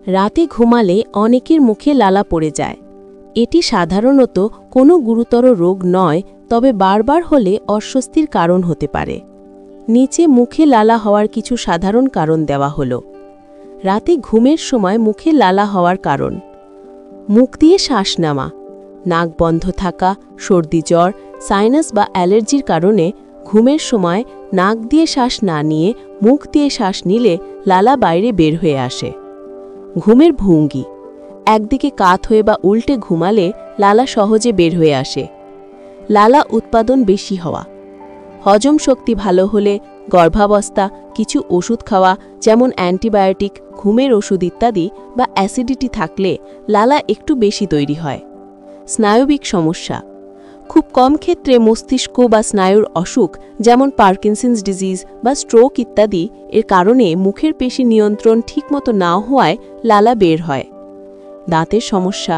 রাতে ঘুমালে অনেকের মুখে লালা পড়ে যায়। এটি সাধারণত কোনো গুরুতর রোগ নয়, তবে বারবার হলে অস্বস্তির কারণ হতে পারে। নিচে মুখে লালা হওয়ার কিছু সাধারণ কারণ দেওয়া হলো। রাতে ঘুমের সময় মুখে লালা হওয়ার কারণ: মুখ দিয়ে শ্বাস নেওয়া, নাক বন্ধ থাকা, সর্দি জ্বর, সাইনাস বা অ্যালার্জির কারণে ঘুমের সময় নাক দিয়ে শ্বাস না নিয়ে মুখ দিয়ে শ্বাস নিলে লালা বাইরে বের হয়ে আসে। ঘুমের ভঙ্গি: একদিকে কাত হয়ে বা উল্টে ঘুমালে লালা সহজে বের হয়ে আসে। লালা উৎপাদন বেশি হওয়া: হজম শক্তি ভালো হলে, গর্ভাবস্থা, কিছু ওষুধ খাওয়া যেমন অ্যান্টিবায়োটিক, ঘুমের ওষুধ ইত্যাদি বা অ্যাসিডিটি থাকলে লালা একটু বেশি তৈরি হয়। স্নায়বিক সমস্যা: খুব কম ক্ষেত্রে মস্তিষ্ক বা স্নায়ুর অসুখ যেমন পার্কিনসন্স ডিজিজ বা স্ট্রোক ইত্যাদি এর কারণে মুখের পেশি নিয়ন্ত্রণ ঠিকমতো না হওয়ায় লালা বের হয়। দাঁতের সমস্যা: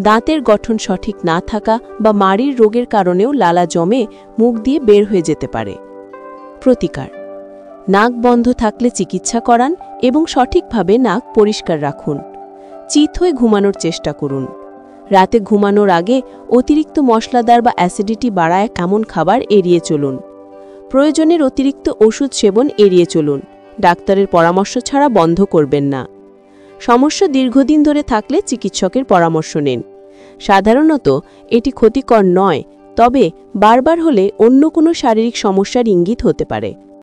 দাঁতের গঠন সঠিক না থাকা বা মাড়ির রোগের কারণেও লালা জমে মুখ দিয়ে বের হয়ে যেতে পারে। প্রতিকার: নাক বন্ধ থাকলে চিকিৎসা করান এবং সঠিকভাবে নাক পরিষ্কার রাখুন। চিত হয়ে ঘুমানোর চেষ্টা করুন। রাতে ঘুমানোর আগে অতিরিক্ত মশলাদার বা অ্যাসিডিটি বাড়ায় এমন খাবার এড়িয়ে চলুন। প্রয়োজনের অতিরিক্ত ওষুধ সেবন এড়িয়ে চলুন। ডাক্তারের পরামর্শ ছাড়া বন্ধ করবেন না। সমস্যা দীর্ঘদিন ধরে থাকলে চিকিৎসকের পরামর্শ নিন। সাধারণত এটি ক্ষতিকর নয়, তবে বারবার হলে অন্য কোনো শারীরিক সমস্যার ইঙ্গিত হতে পারে।